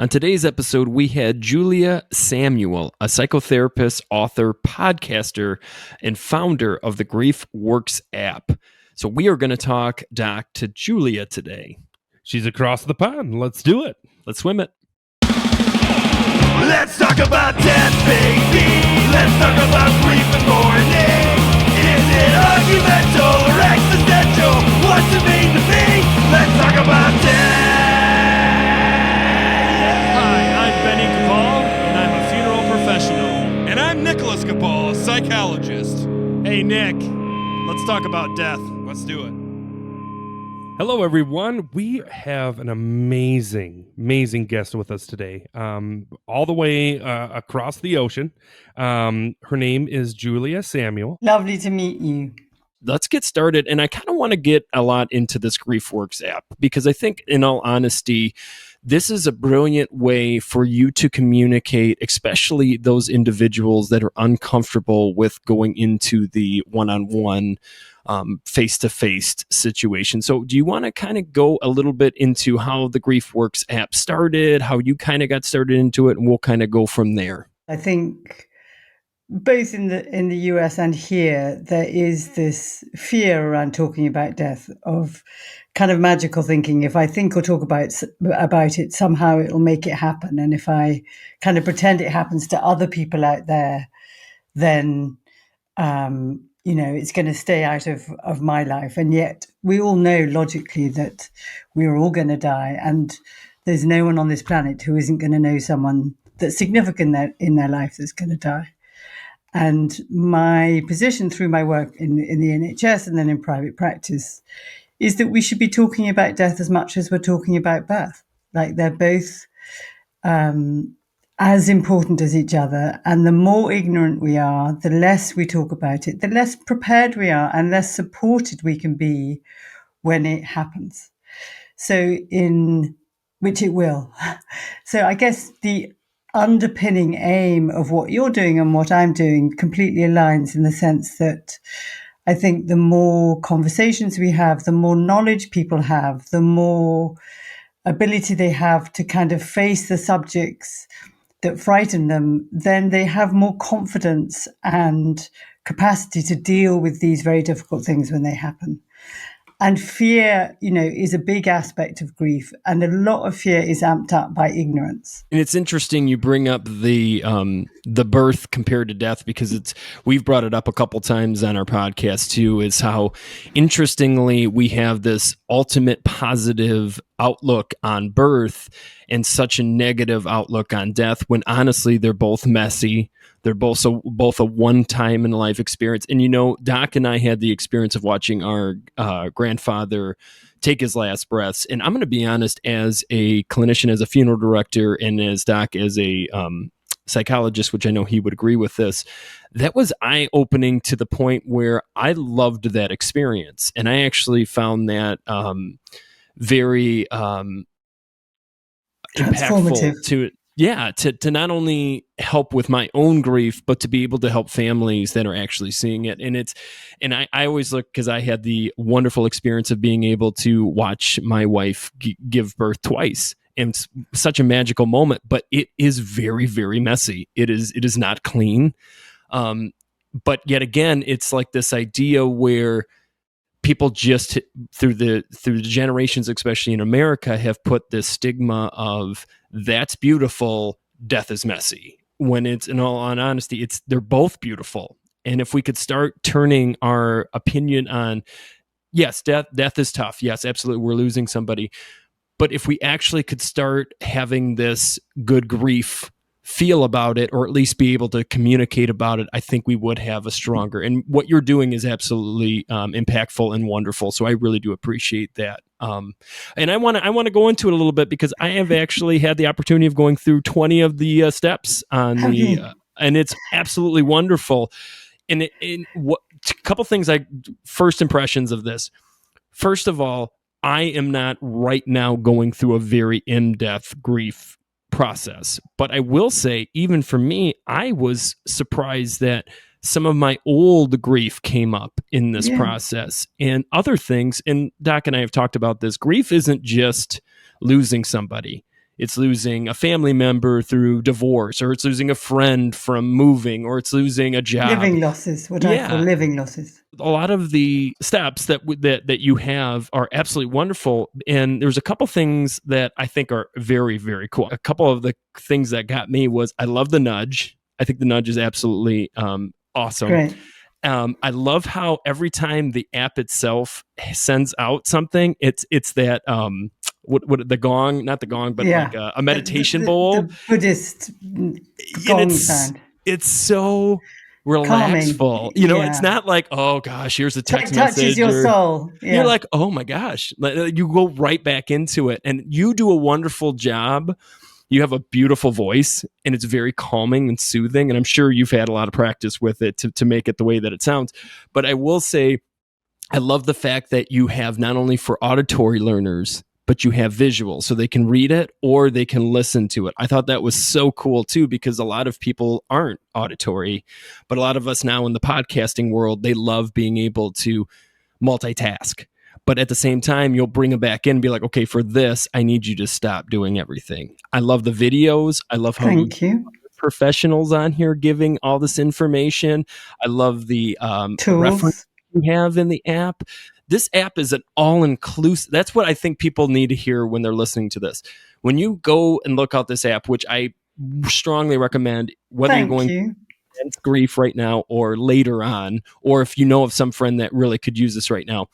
On today's episode, we had Julia Samuel, a psychotherapist, author, podcaster, and founder of the Grief Works app. So we are going to talk, Doc, to Julia today. She's across the pond. Let's do it. Let's swim it. Let's talk about death, baby. Let's talk about grief and mourning. Is it argumental or existential? What's it mean to me? Let's talk about death. Hi, I'm Benny Capaul, and I'm a funeral professional. And I'm Nicholas Capaul, a psychologist. Hey, Nick, let's talk about death. Let's do it. Hello, everyone. We have an amazing guest with us today, all the way across the ocean. Her name is Julia Samuel. Lovely to meet you. Let's get started. And I kind of want to get a lot into this GriefWorks app because I think, in all honesty, this is a brilliant way for you to communicate, especially those individuals that are uncomfortable with going into the one-on-one face-to-face situation. So do you want to kind of go a little bit into how the GriefWorks app started, how you kind of got started into it, and we'll kind of go from there? I think both in the US and here, there is this fear around talking about death, of kind of magical thinking. If I think or talk about it, somehow it'll make it happen. And if I kind of pretend it happens to other people out there, then it's going to stay out of my life. And yet we all know logically that we're all going to die. And there's no one on this planet who isn't going to know someone that's significant in their life that's going to die. And my position through my work in the NHS and then in private practice is that we should be talking about death as much as we're talking about birth. Like, they're both as important as each other. And the more ignorant we are, the less we talk about it, the less prepared we are and less supported we can be when it happens. Which it will. So I guess the underpinning aim of what you're doing and what I'm doing completely aligns, in the sense that I think the more conversations we have, the more knowledge people have, the more ability they have to kind of face the subjects that frighten them, then they have more confidence and capacity to deal with these very difficult things when they happen. And fear, is a big aspect of grief. And a lot of fear is amped up by ignorance. And it's interesting you bring up the birth compared to death, because we've brought it up a couple times on our podcast too, is how interestingly we have this ultimate positive outlook on birth and such a negative outlook on death, when honestly they're both messy. They're both a one-time in life experience. And Doc and I had the experience of watching our grandfather take his last breaths. And I'm going to be honest, as a clinician, as a funeral director, and as Doc as a psychologist, which I know he would agree with this, that was eye-opening to the point where I loved that experience. And I actually found that very impactful to not only help with my own grief, but to be able to help families that are actually seeing it. And I always look, because I had the wonderful experience of being able to watch my wife give birth twice. And it's such a magical moment, but it is very, very messy. It is not clean. But yet again, it's like this idea where people just through the generations, especially in America, have put this stigma of that's beautiful, death is messy. When it's, in all honesty, they're both beautiful. And if we could start turning our opinion on, yes, death is tough. Yes, absolutely, we're losing somebody. But if we actually could start having this good grief feel about it, or at least be able to communicate about it, I think we would have a stronger. And what you're doing is absolutely impactful and wonderful. So I really do appreciate that. And I want to go into it a little bit, because I have actually had the opportunity of going through 20 of the steps on and it's absolutely wonderful. And a couple things, first impressions of this. First of all, I am not right now going through a very in-depth grief process, but I will say, even for me, I was surprised that some of my old grief came up in this process, and other things. And Doc and I have talked about this. Grief isn't just losing somebody. It's losing a family member through divorce, or it's losing a friend from moving, or it's losing a job. Living losses, what I call living losses. A lot of the steps that you have are absolutely wonderful. And there's a couple things that I think are very, very cool. A couple of the things that got me was I love the nudge. I think the nudge is absolutely awesome. Great. I love how every time the app itself sends out something, it's that what the gong, not the gong, but like a meditation bowl. The Buddhist gong sound. It's so relaxful. Calming. It's not like, oh gosh, here's a text It touches message. your soul. Yeah. You're like, oh my gosh. You go right back into it. And you do a wonderful job. You have a beautiful voice, and it's very calming and soothing. And I'm sure you've had a lot of practice with it to make it the way that it sounds. But I will say, I love the fact that you have not only for auditory learners, but you have visual, so they can read it or they can listen to it. I thought that was so cool too, because a lot of people aren't auditory, but a lot of us now in the podcasting world, they love being able to multitask. But at the same time, you'll bring them back in and be like, okay, for this, I need you to stop doing everything. I love the videos. I love how Thank you. Professionals on here giving all this information. I love the reference you have in the app. This app is an all-inclusive. That's what I think people need to hear when they're listening to this. When you go and look out this app, which I strongly recommend, whether you're going through grief right now or later on, or if you know of some friend that really could use this right now,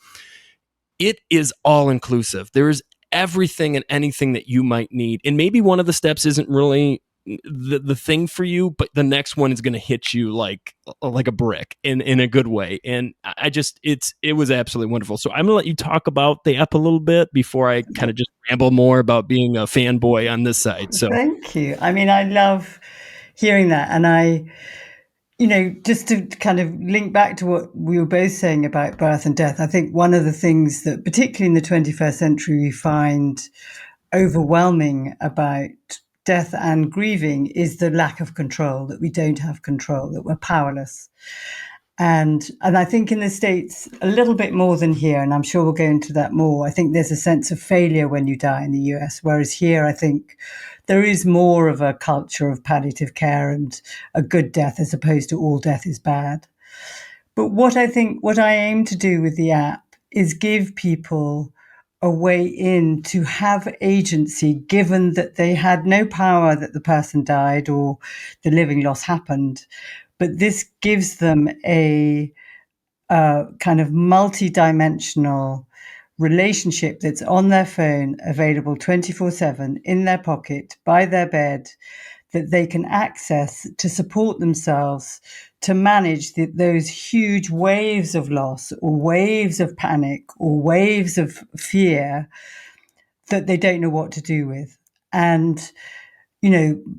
it is all-inclusive. There is everything and anything that you might need. And maybe one of the steps isn't really the thing for you, but the next one is going to hit you like a brick in a good way. And it was absolutely wonderful. So I'm going to let you talk about the app a little bit before I kind of just ramble more about being a fanboy on this side. So thank you. I mean, I love hearing that. And just to kind of link back to what we were both saying about birth and death, I think one of the things that particularly in the 21st century we find overwhelming about death and grieving is the lack of control, that we don't have control, that we're powerless. And I think in the States, a little bit more than here, and I'm sure we'll go into that more, I think there's a sense of failure when you die in the US, whereas here I think there is more of a culture of palliative care and a good death as opposed to all death is bad. But what I aim to do with the app is give people a way in to have agency, given that they had no power that the person died or the living loss happened. But this gives them a kind of multi-dimensional relationship that's on their phone, available 24/7, in their pocket, by their bed, that they can access to support themselves, to manage those huge waves of loss or waves of panic or waves of fear that they don't know what to do with. And,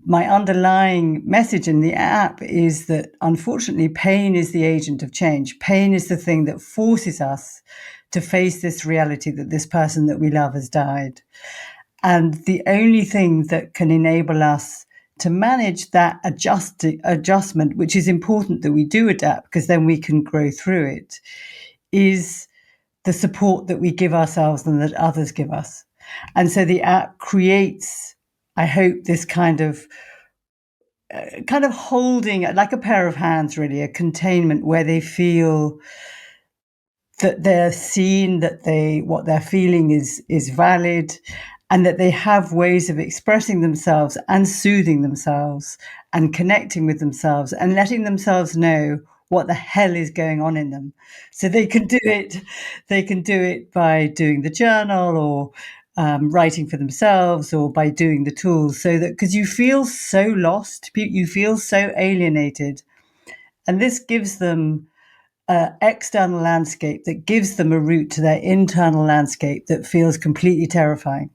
my underlying message in the app is that unfortunately, pain is the agent of change. Pain is the thing that forces us to face this reality that this person that we love has died. And the only thing that can enable us to manage that adjustment, which is important that we do adapt because then we can grow through it, is the support that we give ourselves and that others give us. And so the app creates, I hope, this kind of holding, like a pair of hands, really, a containment where they feel that they're seen, that what they're feeling is valid, and that they have ways of expressing themselves and soothing themselves and connecting with themselves and letting themselves know what the hell is going on in them. So they can do it. They can do it by doing the journal or writing for themselves or by doing the tools, so that, because you feel so lost, you feel so alienated. And this gives them external landscape that gives them a route to their internal landscape that feels completely terrifying.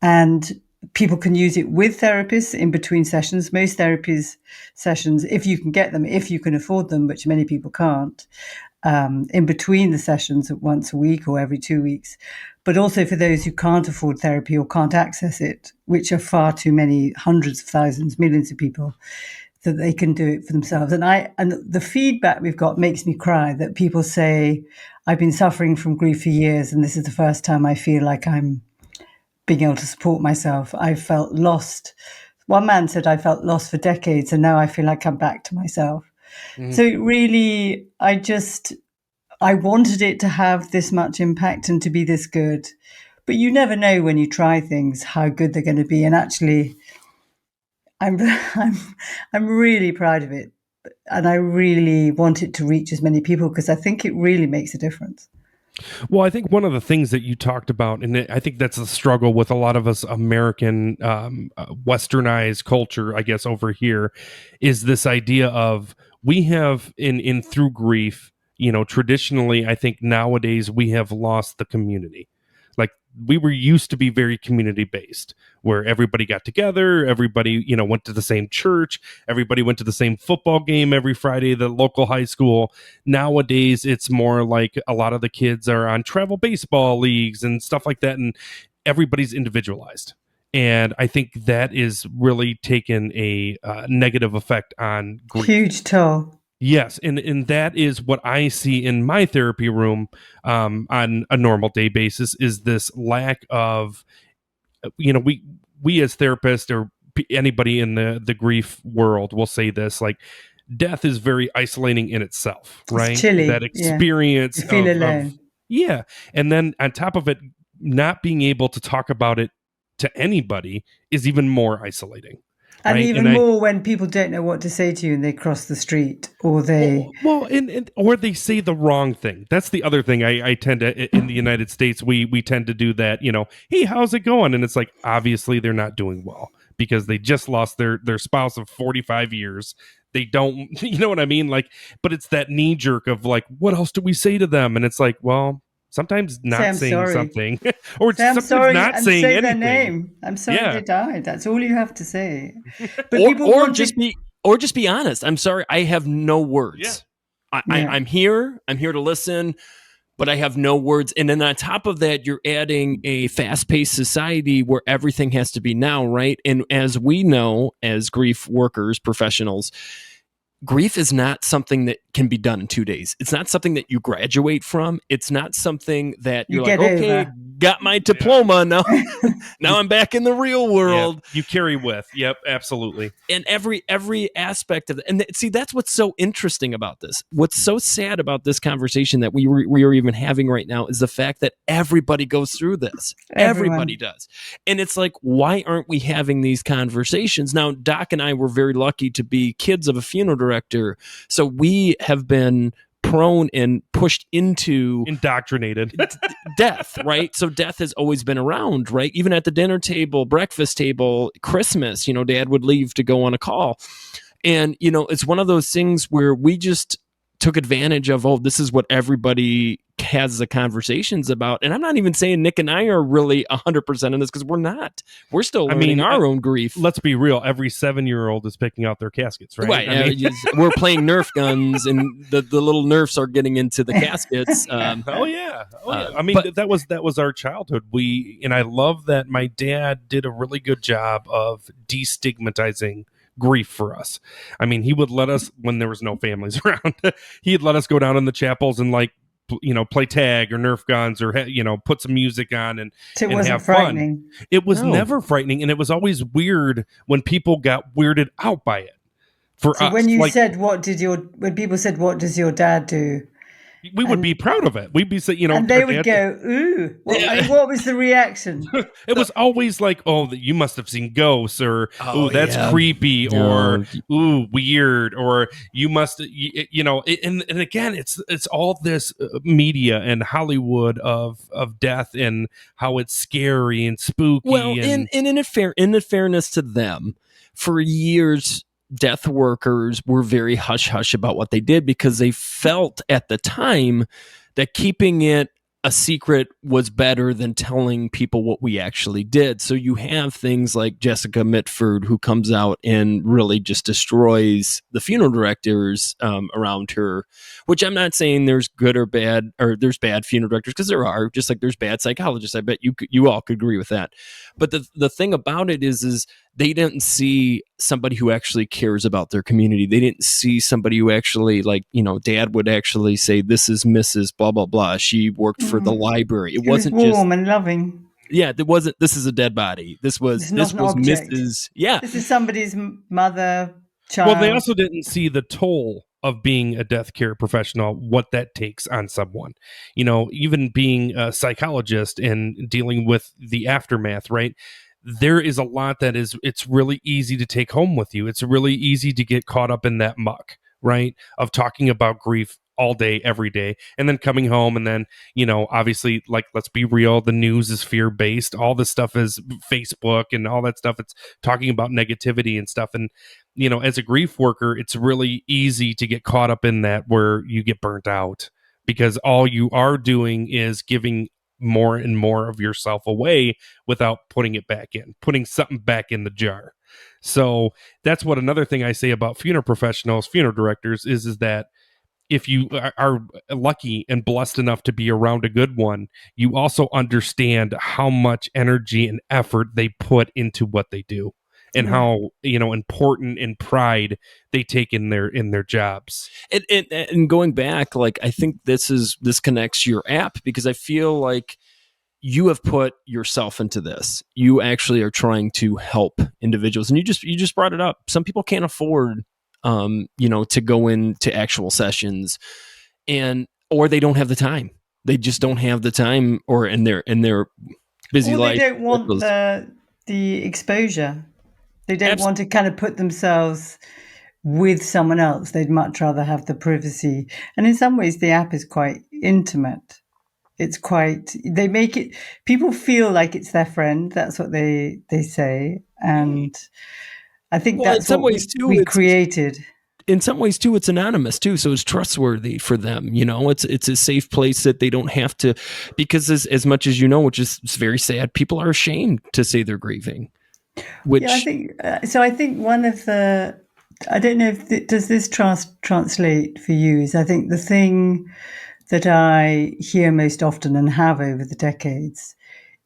And people can use it with therapists in between sessions. Most therapies sessions, if you can get them, if you can afford them, which many people can't, in between the sessions once a week or every 2 weeks. But also for those who can't afford therapy or can't access it, which are far too many, hundreds of thousands, millions of people, that they can do it for themselves. And the feedback we've got makes me cry, that people say, I've been suffering from grief for years, and this is the first time I feel like I'm being able to support myself. I felt lost. One man said I felt lost for decades, and now I feel like I'm back to myself. So it really, I wanted it to have this much impact and to be this good. But you never know when you try things how good they're going to be. And actually, I'm I'm really proud of it, and I really want it to reach as many people because I think it really makes a difference. Well, I think one of the things that you talked about, and I think that's a struggle with a lot of us American westernized culture, I guess, over here, is this idea of we have in through grief, traditionally, I think nowadays we have lost the community. Like we were used to be very community based, where everybody got together, everybody, went to the same church, everybody went to the same football game every Friday, the local high school. Nowadays, it's more like a lot of the kids are on travel baseball leagues and stuff like that, and everybody's individualized. And I think that is really taken a negative effect on grief. Huge toll. Yes, and that is what I see in my therapy room on a normal day basis is this lack of, we as therapists or anybody in the grief world will say this, like death is very isolating in itself, right? It's chilly. That experience You feel alone. Yeah. And then on top of it, not being able to talk about it to anybody is even more isolating. And right? even more when people don't know what to say to you and they cross the street or they... or they say the wrong thing. That's the other thing I tend to, in the United States, we tend to do that, hey, how's it going? And it's like, obviously they're not doing well because they just lost their spouse of 45 years. They don't, you know what I mean? Like, but it's that knee jerk of like, what else do we say to them? And it's like, well, sometimes not saying sorry. Something or say sometimes sorry not and saying say anything. Their name. I'm sorry they died. That's all you have to say. But or just be honest. I'm sorry, I have no words. Yeah. I'm here to listen, but I have no words. And then on top of that, you're adding a fast-paced society where everything has to be now, right? And as we know, as grief workers, professionals, grief is not something that can be done in 2 days. It's not something that you graduate from. It's not something that you're like, okay, over. Got my diploma now. Now I'm back in the real world. Yeah, you carry with. Yep, absolutely. And every aspect of it. And see, that's what's so interesting about this. What's so sad about this conversation that we are even having right now is the fact that everybody goes through this. Everybody does. And it's like, why aren't we having these conversations? Now, Doc and I were very lucky to be kids of a funeral director. So we have been prone and pushed into indoctrinated death, right? So death has always been around, right? Even at the dinner table, breakfast table, Christmas, Dad would leave to go on a call. And, it's one of those things where we just took advantage of, this is what everybody has the conversations about. And I'm not even saying Nick and I are really 100% in this because we're not. We're still learning our own grief. Let's be real. Every 7-year-old is picking out their caskets, right? Right. We're playing Nerf guns and the little Nerfs are getting into the caskets. Oh yeah. I mean, that was our childhood. And I love that my dad did a really good job of destigmatizing grief for us. I mean, he would let us, when there was no families around, he'd let us go down in the chapels and play tag or Nerf guns or put some music on and have fun. It was never frightening, and it was always weird when people got weirded out by it. For us, when you said, when people said, "What does your dad do?" We would be proud of it. We'd be saying, and they would go, "Ooh!" What was the reaction? It was always like, "Oh, you must have seen ghosts," or "Oh, that's creepy," or "Ooh, weird," or "You must," And again, it's all this media and Hollywood of death and how it's scary and spooky. Well, in fairness to them, for years, death workers were very hush-hush about what they did because they felt at the time that keeping it a secret was better than telling people what we actually did. So you have things like Jessica Mitford, who comes out and really just destroys the funeral directors around her, which I'm not saying there's good or bad, or there's bad funeral directors, because there are, just like there's bad psychologists. I bet you all could agree with that. But the thing about it is they didn't see somebody who actually cares about their community. They didn't see somebody who actually, Dad would actually say, "This is Mrs. blah, blah, blah. She worked for the library." It wasn't warm just and loving. Yeah, there wasn't. This is a dead body. This It's not an was object. Mrs. Yeah, This is somebody's mother, child. Well, they also didn't see the toll of being a death care professional, what that takes on someone. You know, even being a psychologist and dealing with the aftermath, right? There is a lot that it's really easy to take home with you. It's really easy to get caught up in that muck, right? Of talking about grief all day, every day, and then coming home. And then, you know, obviously, like, let's be real, the news is fear based. All this stuff is Facebook and all that stuff. It's talking about negativity and stuff. And, you know, as a grief worker, it's really easy to get caught up in that where you get burnt out because all you are doing is giving more and more of yourself away without putting it back in, putting something back in the jar. So that's what another thing I say about funeral professionals, funeral directors is that if you are lucky and blessed enough to be around a good one, you also understand how much energy and effort they put into what they do and how, you know, important and pride they take in their jobs. and going back, like, I think this connects your app because I feel like you have put yourself into this. You actually are trying to help individuals, and you just brought it up. Some people can't afford, you know, to go into actual sessions, or they don't have the time. They just don't have the time, or in their busy Or life. they don't want the exposure. They don't want to kind of put themselves with someone else. They'd much rather have the privacy. And in some ways, the app is quite intimate. It's quite, they make it, people feel like it's their friend. That's what they say. And I think Well, in that's some what ways too, we it's created. in some ways too, it's anonymous too, so it's trustworthy for them. You know, it's a safe place that they don't have to, because as much as you know, which is it's very sad, people are ashamed to say they're grieving. Which Yeah, I think so. I think one of the, I don't know if does this translate for you, is I think the thing that I hear most often and have over the decades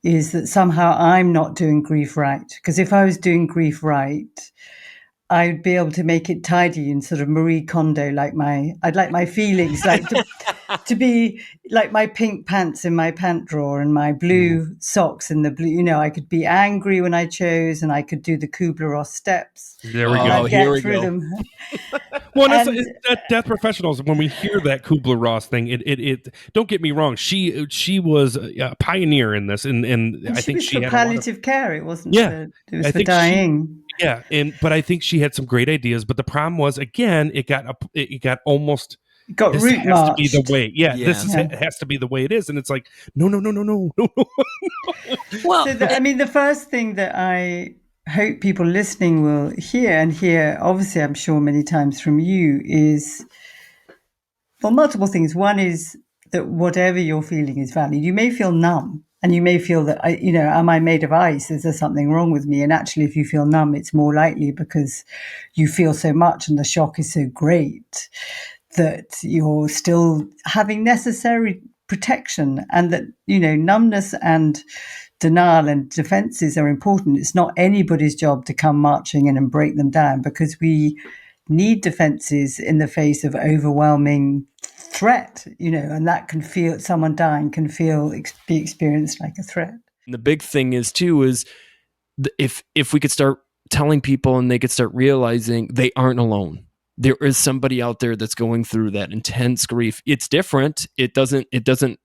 is that somehow I'm not doing grief right. Because if I was doing grief right, I'd be able to make it tidy and sort of Marie Kondo, I'd like my feelings like to be like my pink pants in my pant drawer and my blue socks in the blue. You know, I could be angry when I chose, and I could do the Kubler-Ross steps. There we Oh, go. I'd here get we through go. them. Well, And- it's that death professionals. When we hear that Kubler-Ross thing, it don't get me wrong. She was a pioneer in this, and I she think was she for had a lot of, palliative care. It wasn't Yeah. for, it was I for think dying. yeah, but I think she had some great ideas. But the problem was, again, it got almost. It got This route has to be the marched. way. Yeah, this is Yeah. it has to be the way it is, and it's like no. well, So, I mean, the first thing that I hope people listening will hear, and hear, obviously, I'm sure many times from you, is, well, multiple things. One is that whatever you're feeling is valid. You may feel numb, and you may feel that, am I made of ice? Is there something wrong with me? And actually, if you feel numb, it's more likely because you feel so much and the shock is so great that you're still having necessary protection, and that, numbness and denial and defenses are important. It's not anybody's job to come marching in and break them down, because we need defenses in the face of overwhelming threat, and that can feel, someone dying can be experienced like a threat. the big thing is too is if we could start telling people and they could start realizing they aren't alone. There is somebody out there that's going through that intense grief. It's different. It doesn't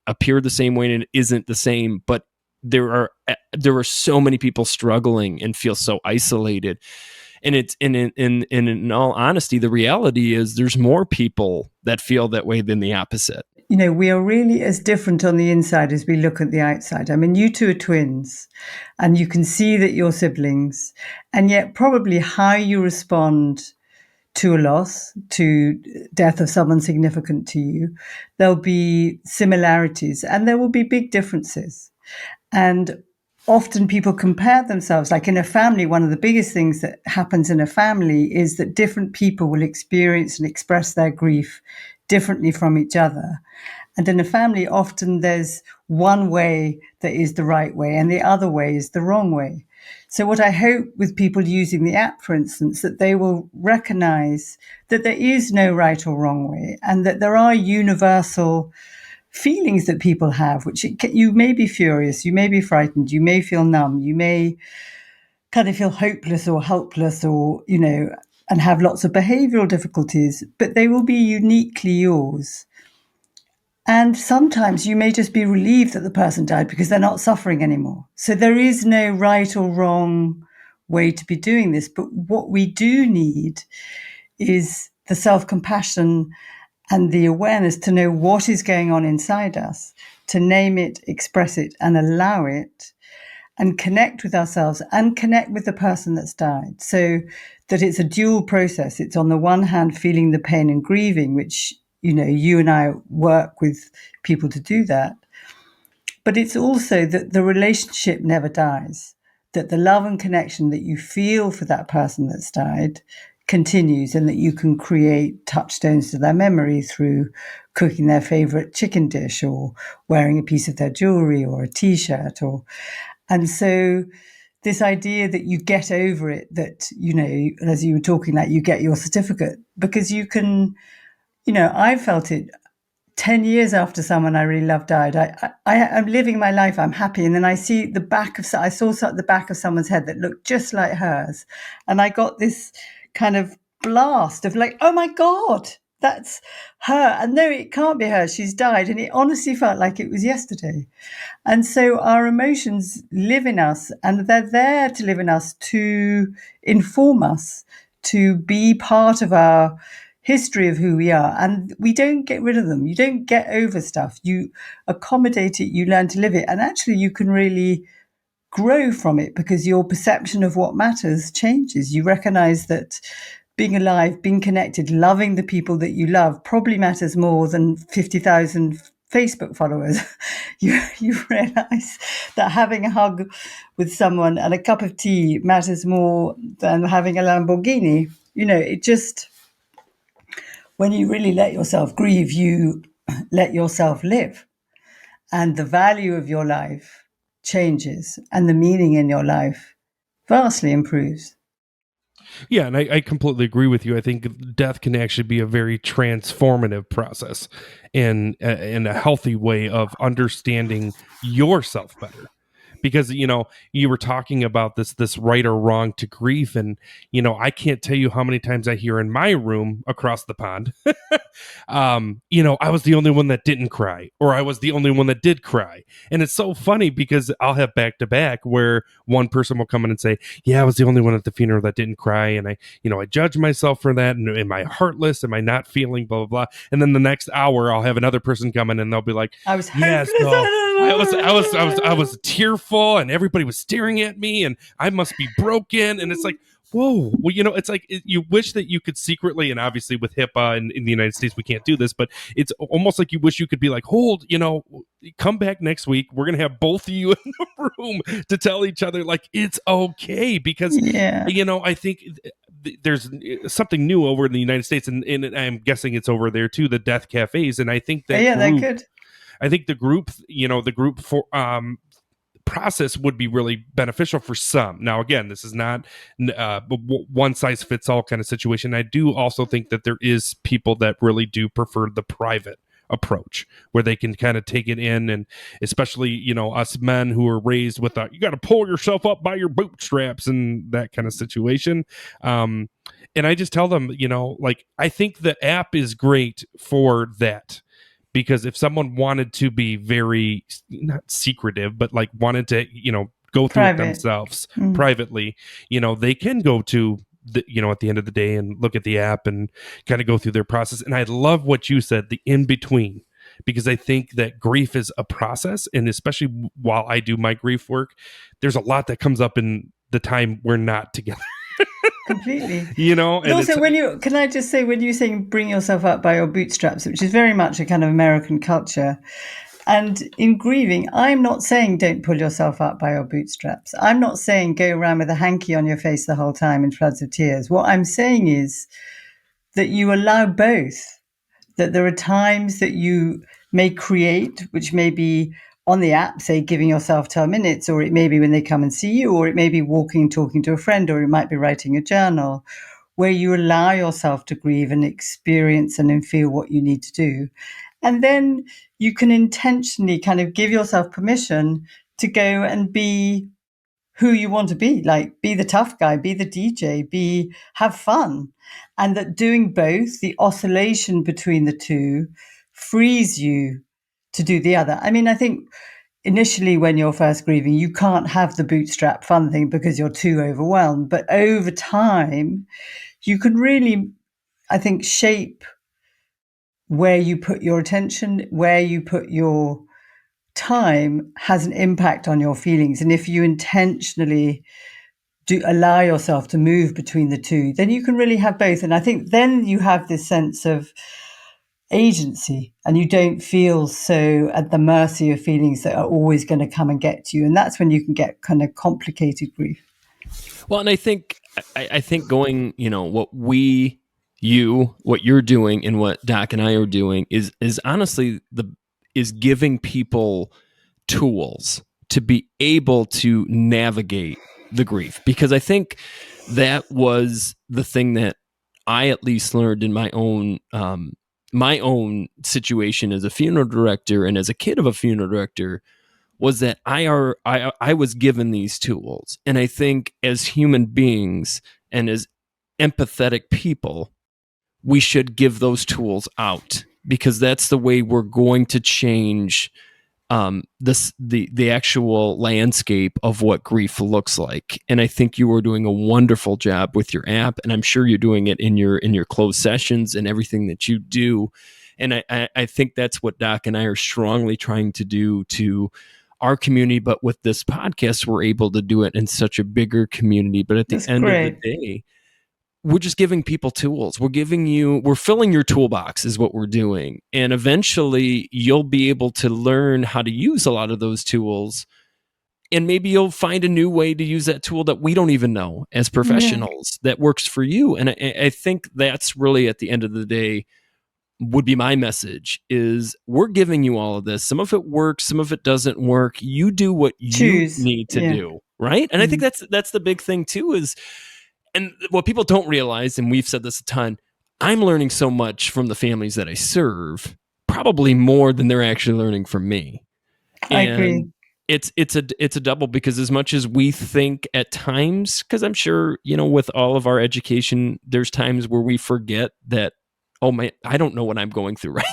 appear the same way, and it isn't the same, but there are so many people struggling and feel so isolated. And it's in all honesty, the reality is there's more people that feel that way than the opposite. We are really as different on the inside as we look at the outside. I mean, you two are twins, and you can see that you're siblings, and yet probably how you respond to a loss, to death of someone significant to you, there'll be similarities and there will be big differences. And often people compare themselves, like in a family. One of the biggest things that happens in a family is that different people will experience and express their grief differently from each other. And in a family, often there's one way that is the right way and the other way is the wrong way. So what I hope with people using the app, for instance, that they will recognize that there is no right or wrong way, and that there are universal feelings that people have, which you may be furious, you may be frightened, you may feel numb, you may kind of feel hopeless or helpless, or, and have lots of behavioral difficulties, but they will be uniquely yours. And sometimes you may just be relieved that the person died because they're not suffering anymore. So there is no right or wrong way to be doing this. But what we do need is the self-compassion and the awareness to know what is going on inside us, to name it, express it, and allow it, and connect with ourselves and connect with the person that's died. So that it's a dual process. It's on the one hand feeling the pain and grieving, which, you and I work with people to do that. But it's also that the relationship never dies, that the love and connection that you feel for that person that's died continues, and that you can create touchstones to their memory through cooking their favorite chicken dish or wearing a piece of their jewelry or a t-shirt. And so this idea that you get over it, that, as you were talking, that you get your certificate, because you can, I felt it 10 years after someone I really loved died. I'm living my life, I'm happy. And then I saw the back of someone's head that looked just like hers. And I got this kind of blast of like, oh my God, that's her. And no, it can't be her. She's died. And it honestly felt like it was yesterday. And so our emotions live in us, and they're there to live in us, to inform us, to be part of our history of who we are. And we don't get rid of them. You don't get over stuff. You accommodate it, you learn to live it. And actually you can really grow from it, because your perception of what matters changes. You recognize that being alive, being connected, loving the people that you love probably matters more than 50,000 Facebook followers. You realize that having a hug with someone and a cup of tea matters more than having a Lamborghini. It just, when you really let yourself grieve, you let yourself live, and the value of your life changes, and the meaning in your life vastly improves. Yeah, and I completely agree with you. I think death can actually be a very transformative process and in a healthy way of understanding yourself better. Because, you were talking about this right or wrong to grief. And, I can't tell you how many times I hear in my room across the pond, I was the only one that didn't cry, or I was the only one that did cry. And it's so funny because I'll have back to back where one person will come in and say, yeah, I was the only one at the funeral that didn't cry. And I judge myself for that. And am I heartless? Am I not feeling blah, blah, blah? And then the next hour I'll have another person come in and they'll be like, I was yes, hopeless. no, I was tearful, and everybody was staring at me, and I must be broken. And it's like, whoa. Well, it's like you wish that you could secretly, and obviously with HIPAA in the United States, we can't do this, but it's almost like you wish you could be like, hold, come back next week. We're going to have both of you in the room to tell each other like it's okay. Because, I think there's something new over in the United States, and I'm guessing it's over there too, the death cafes. And I think that they're good. I think the group for process would be really beneficial for some. Now, again, this is not one size fits all kind of situation. I do also think that there is people that really do prefer the private approach, where they can kind of take it in, and especially us men who are raised with you got to pull yourself up by your bootstraps and that kind of situation. And I just tell them, I think the app is great for that. Because if someone wanted to be very, not secretive, but like wanted to, go through it themselves privately, they can go to at the end of the day and look at the app and kind of go through their process. And I love what you said, the in between, because I think that grief is a process. And especially while I do my grief work, there's a lot that comes up in the time we're not together. Completely. And also, can I just say, when you're saying bring yourself up by your bootstraps, which is very much a kind of American culture, and in grieving, I'm not saying don't pull yourself up by your bootstraps. I'm not saying go around with a hanky on your face the whole time in floods of tears. What I'm saying is that you allow both, that there are times that you may create, which may be on the app, say giving yourself 10 minutes, or it may be when they come and see you, or it may be walking, talking to a friend, or it might be writing a journal, where you allow yourself to grieve and experience and feel what you need to do. And then you can intentionally kind of give yourself permission to go and be who you want to be, like be the tough guy, be the DJ, have fun. And that doing both, the oscillation between the two, frees you to do the other. I mean, I think initially when you're first grieving, you can't have the bootstrap fun thing because you're too overwhelmed. But over time, you can really, I think, shape where you put your attention, where you put your time has an impact on your feelings. And if you intentionally do allow yourself to move between the two, then you can really have both. And I think then you have this sense of agency and you don't feel so at the mercy of feelings that are always going to come and get to you. And that's when you can get kind of complicated grief. Well, and I think going, what you're doing and what Doc and I are doing is honestly is giving people tools to be able to navigate the grief, because I think that was the thing that I at least learned in my own situation as a funeral director and as a kid of a funeral director, was that I was given these tools. And I think as human beings and as empathetic people, we should give those tools out, because that's the way we're going to change the actual landscape of what grief looks like. And I think you are doing a wonderful job with your app, and I'm sure you're doing it in your closed sessions and everything that you do. And I think that's what Doc and I are strongly trying to do to our community. But with this podcast, we're able to do it in such a bigger community. But at the end of the day, we're just giving people tools. We're filling your toolbox is what we're doing. And eventually you'll be able to learn how to use a lot of those tools. And maybe you'll find a new way to use that tool that we don't even know as professionals that works for you. And I think that's really, at the end of the day, would be my message, is we're giving you all of this. Some of it works, some of it doesn't work. You do what you need to do. Right. And I think that's the big thing too, is, and what people don't realize, and we've said this a ton, I'm learning so much from the families that I serve, probably more than they're actually learning from me. I agree. It's a double, because as much as we think at times, because I'm sure, with all of our education, there's times where we forget that, oh man, I don't know what I'm going through right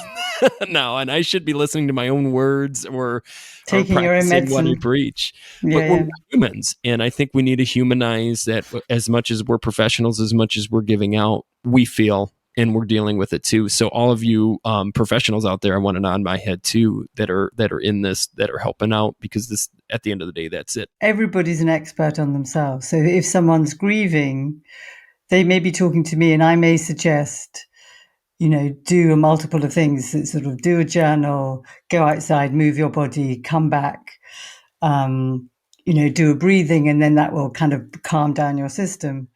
now, and I should be listening to my own words or taking your own medicine. What I preach. But we're humans, and I think we need to humanize that. As much as we're professionals, as much as we're giving out, we feel, and we're dealing with it too. So all of you professionals out there, I want to nod my head too, that are in this, that are helping out, because this, at the end of the day, that's it. Everybody's an expert on themselves. So if someone's grieving, they may be talking to me, and I may suggest, do a multiple of things, sort of do a journal, go outside, move your body, come back, do a breathing, and then that will kind of calm down your system.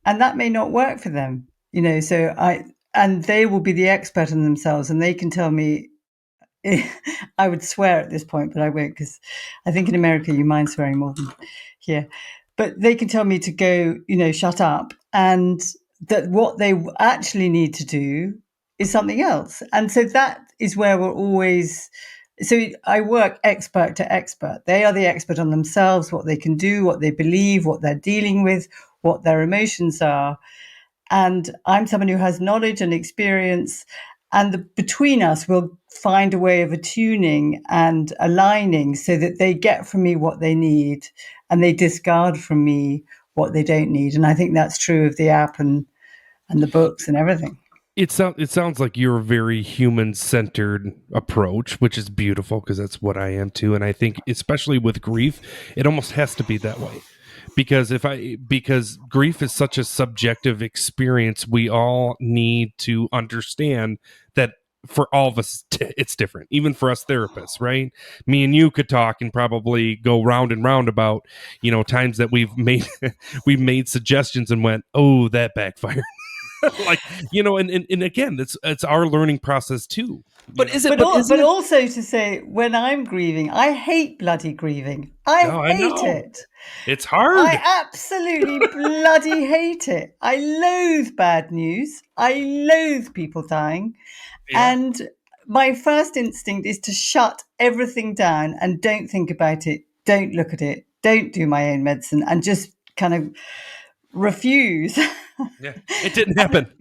And that may not work for them, and they will be the expert on themselves, and they can tell me, I would swear at this point, but I won't, because I think in America you mind swearing more than here. But they can tell me to go, shut up, and that what they actually need to do is something else. And so that is where we're always, so I work expert to expert. They are the expert on themselves, what they can do, what they believe, what they're dealing with, what their emotions are. And I'm someone who has knowledge and experience, and between us we'll find a way of attuning and aligning so that they get from me what they need and they discard from me what they don't need. And I think that's true of the app and the books and everything. It sounds like you're a very human-centered approach, which is beautiful, because that's what I am too. And I think, especially with grief, it almost has to be that way, because grief is such a subjective experience. We all need to understand that for all of us, it's different. Even for us therapists, right? Me and you could talk and probably go round and round about, times that we've made suggestions and went, oh, that backfired. And again, it's our learning process too. But also to say, when I'm grieving, I hate bloody grieving. I hate it. It's hard. I absolutely bloody hate it. I loathe bad news. I loathe people dying. Yeah. my first instinct is to shut everything down and don't think about it, don't look at it, don't do my own medicine, and just kind of refuse. Yeah, it didn't happen.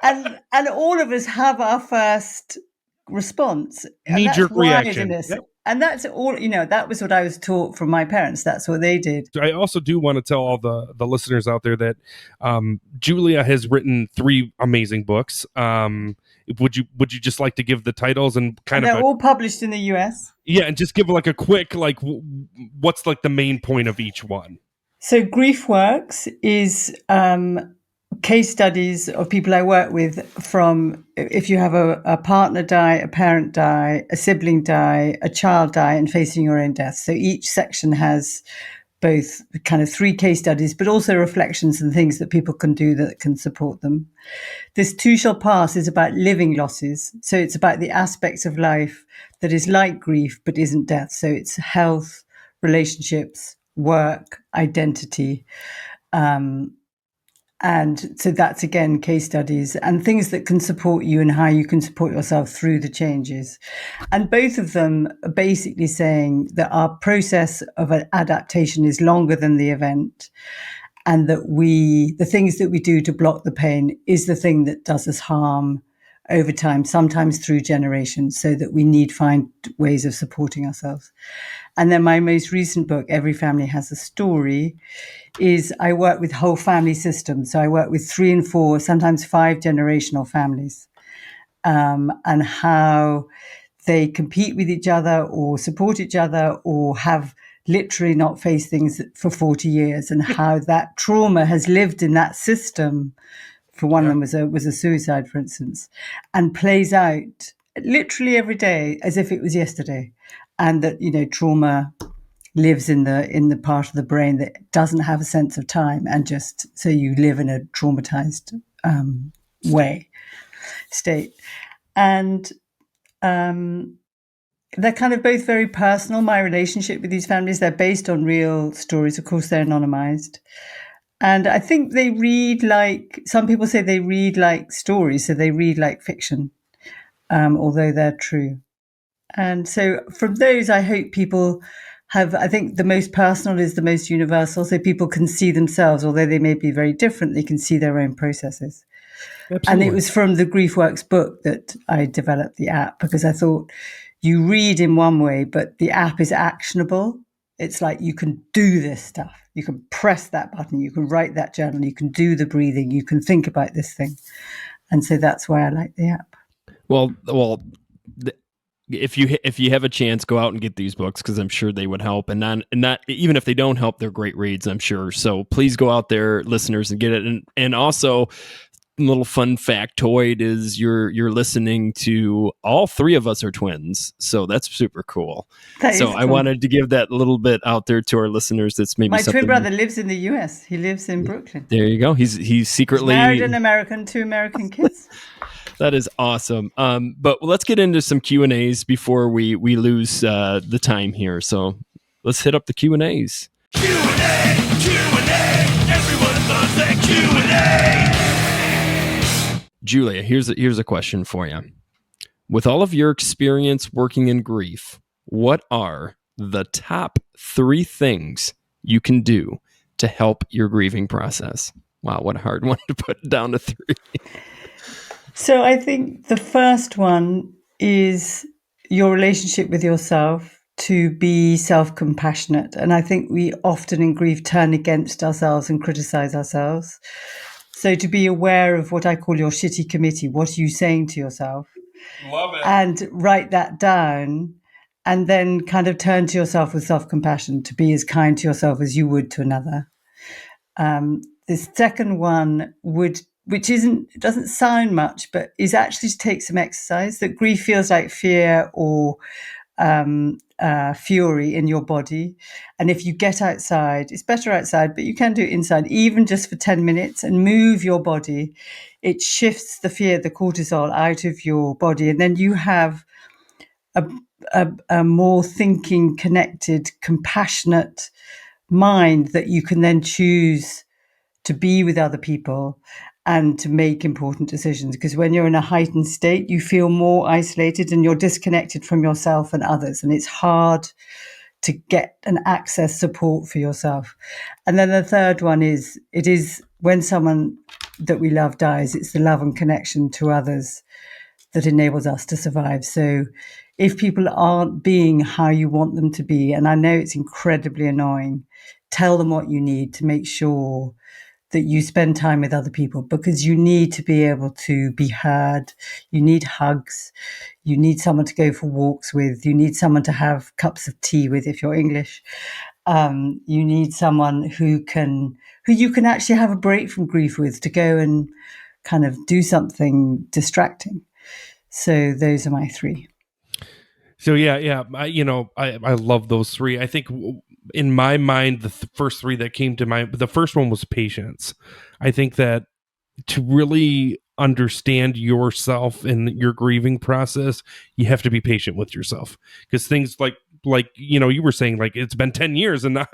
and all of us have our first response, and that's Knee-jerk wired reaction. in us. Yep. And that's all, that was what I was taught from my parents. That's what they did. I also do want to tell all the listeners out there that Julia has written 3 amazing books. Would you just like to give the titles and kind And of they're all published in the US. Yeah, and just give like a quick what's like the main point of each one. So Grief Works is case studies of people I work with, from if you have a partner die, a parent die, a sibling die, a child die, and facing your own death. So each section has both kind of 3 case studies, but also reflections and things that people can do that can support them. This Too Shall Pass is about living losses. So it's about the aspects of life that is like grief, but isn't death. So it's health, relationships, work, identity. And so that's, again, case studies and things that can support you and how you can support yourself through the changes. And both of them are basically saying that our process of an adaptation is longer than the event, and that the things that we do to block the pain is the thing that does us harm over time, sometimes through generations, so that we need to find ways of supporting ourselves. And then my most recent book, Every Family Has a Story, is I work with whole family systems. So I work with 3 and 4, sometimes 5 generational families, and how they compete with each other or support each other or have literally not faced things for 40 years, and how that trauma has lived in that system. For one of them was a suicide, for instance, and plays out literally every day as if it was yesterday. And that, trauma lives in the part of the brain that doesn't have a sense of time, and just so you live in a traumatized state. And they're kind of both very personal. My relationship with these families, they're based on real stories. Of course, they're anonymized. And I think they read like, some people say they read like stories, so they read like fiction, although they're true. And so from those, I hope people I think the most personal is the most universal, so people can see themselves, although they may be very different, they can see their own processes. Absolutely. And it was from the GriefWorks book that I developed the app, because I thought you read in one way, but the app is actionable. It's like you can do this stuff. You can press that button. You can write that journal. You can do the breathing. You can think about this thing. And so that's why I like the app. Well, if you have a chance, go out and get these books, because I'm sure they would help. And not even if they don't help, they're great reads, I'm sure. So please go out there, listeners, and get it. And also, little fun factoid is you're listening to, all 3 of us are twins, so that's super cool. I wanted to give that little bit out there to our listeners. That's maybe my twin brother lives in the US. He lives in Brooklyn. There you go. He's secretly married an American, 2 American kids. That is awesome. But let's get into some Q&As before we lose the time here. So let's hit up the Q&As. Q&A, everyone loves that Q&A. Julia, here's a question for you. With all of your experience working in grief, what are the top 3 things you can do to help your grieving process? Wow, what a hard one to put down to 3. So I think the first one is your relationship with yourself, to be self-compassionate. And I think we often in grief turn against ourselves and criticize ourselves. So to be aware of what I call your shitty committee, what are you saying to yourself? Love it. And write that down, and then kind of turn to yourself with self-compassion, to be as kind to yourself as you would to another. The second one which doesn't sound much, but is actually to take some exercise. That grief feels like fear or fury in your body. And if you get outside, it's better outside, but you can do it inside, even just for 10 minutes, and move your body. It shifts the fear, the cortisol, out of your body. And then you have a more thinking, connected, compassionate mind that you can then choose to be with other people and to make important decisions. Because when you're in a heightened state, you feel more isolated and you're disconnected from yourself and others. And it's hard to get and access support for yourself. And then the third one is, it is when someone that we love dies, it's the love and connection to others that enables us to survive. So if people aren't being how you want them to be, and I know it's incredibly annoying, tell them what you need to make sure that you spend time with other people, because you need to be able to be heard. You need hugs. You need someone to go for walks with. You need someone to have cups of tea with if you're English. You need someone who you can actually have a break from grief with, to go and kind of do something distracting. So those are my three. So yeah, I love those three. I think in my mind, the first three that came to mind, the first one was patience. I think that to really understand yourself and your grieving process, you have to be patient with yourself, because things like you were saying, like, it's been 10 years and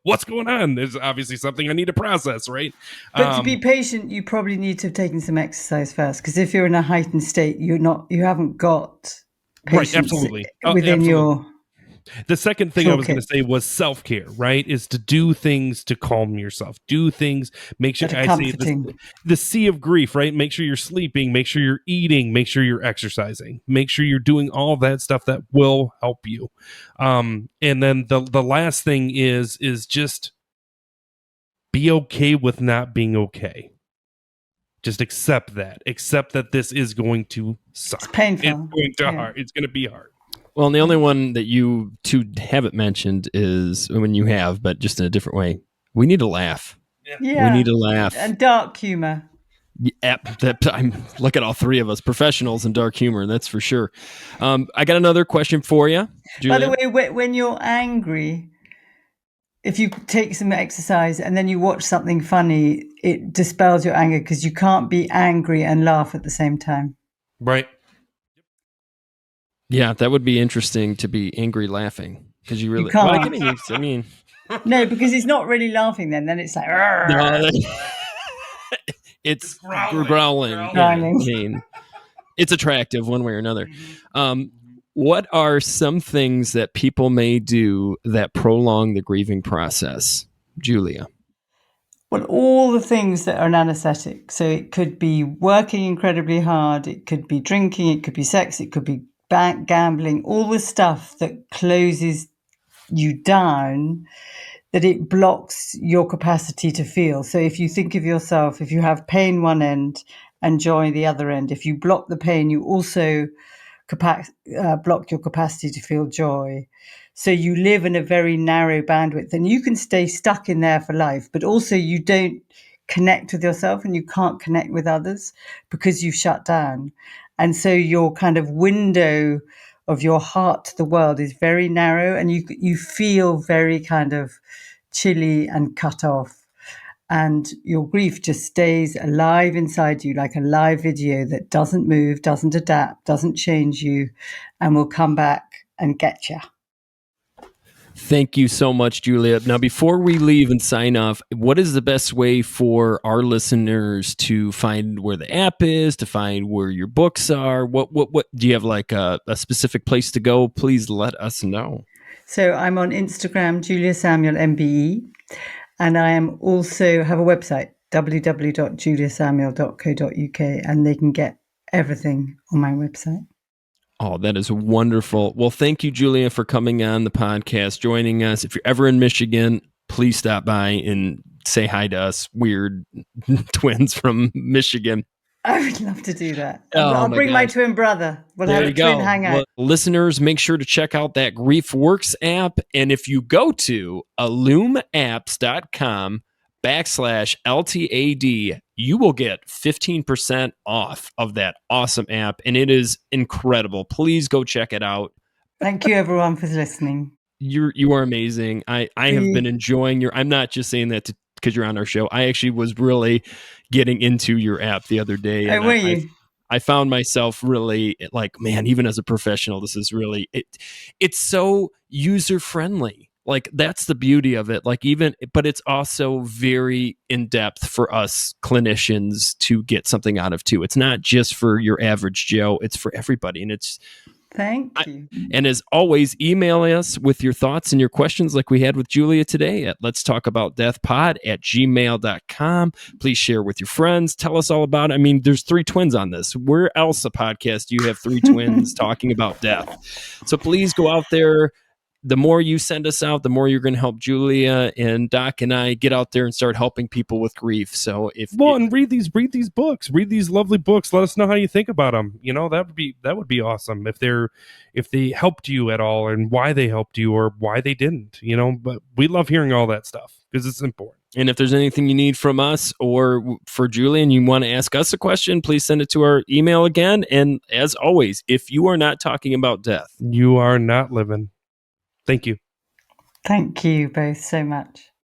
what's going on? There's obviously something I need to process, right? But to be patient, you probably need to have taken some exercise first, because if you're in a heightened state, you haven't got patience, right, absolutely, within absolutely. your. The second thing I was going to say was self-care, right? Is to do things to calm yourself. Do things, make sure, I say the sea of grief, right? Make sure you're sleeping, make sure you're eating, make sure you're exercising, make sure you're doing all that stuff that will help you. And then the last thing is just be okay with not being okay. Just accept that this is going to suck. It's painful. It's going to hard. It's going to be hard. Well, and the only one that you two haven't mentioned is, when you have, but just in a different way, we need to laugh. Yeah. We need to laugh. And dark humor. Yeah, look at all three of us, professionals in dark humor, that's for sure. I got another question for you, Julia. By the way, when you're angry, if you take some exercise and then you watch something funny, it dispels your anger, because you can't be angry and laugh at the same time. Right. Yeah, that would be interesting, to be angry laughing, because you really can't. Well, I mean, no, because he's not really laughing. Then it's like, no, it's growling. Yeah, I mean, it's attractive one way or another. What are some things that people may do that prolong the grieving process, Julia? Well, all the things that are an anesthetic. So it could be working incredibly hard. It could be drinking. It could be sex. It could be gambling. All the stuff that closes you down, that it blocks your capacity to feel. So if you think of yourself, if you have pain one end and joy the other end, if you block the pain, you also block your capacity to feel joy. So you live in a very narrow bandwidth, and you can stay stuck in there for life, but also you don't connect with yourself and you can't connect with others because you've shut down. And so your kind of window of your heart to the world is very narrow, and you feel very kind of chilly and cut off. And your grief just stays alive inside you, like a live video that doesn't move, doesn't adapt, doesn't change you, and will come back and get you. Thank you so much, Julia. Now, before we leave and sign off, what is the best way for our listeners to find where the app is, to find where your books are? What do you have, like a specific place to go? Please let us know. So I'm on Instagram, Julia Samuel MBE, and I am also have a website, www.juliasamuel.co.uk, and they can get everything on my website. Oh, that is wonderful. Well, thank you, Julia, for coming on the podcast, joining us. If you're ever in Michigan, please stop by and say hi to us, weird twins from Michigan. I would love to do that. Oh, I'll bring my twin brother. We'll have a twin hangout. Well, listeners, make sure to check out that GriefWorks app. And if you go to illumapps.com/LTAD, you will get 15% off of that awesome app. And it is incredible. Please go check it out. Thank you, everyone, for listening. You are amazing. I have been enjoying I'm not just saying that because you're on our show. I actually was really getting into your app the other day. And were you? I found myself really like, man, even as a professional, this is really, it's so user friendly. Like, that's the beauty of it. Like, even, but it's also very in depth for us clinicians to get something out of too. It's not just for your average Joe, it's for everybody. And it's, Thank you. and as always, email us with your thoughts and your questions like we had with Julia today at let's talk about deathpod at gmail.com. Please share with your friends. Tell us all about it. I mean, there's 3 twins on this. Where else a podcast do you have 3 twins talking about death? So please go out there. The more you send us out, the more you're going to help Julia and Doc and I get out there and start helping people with grief. So and read these books, read these lovely books. Let us know how you think about them. That would be awesome if they helped you at all and why they helped you or why they didn't. But we love hearing all that stuff because it's important. And if there's anything you need from us or for Julie and you want to ask us a question, please send it to our email again. And as always, if you are not talking about death, you are not living. Thank you. Thank you both so much.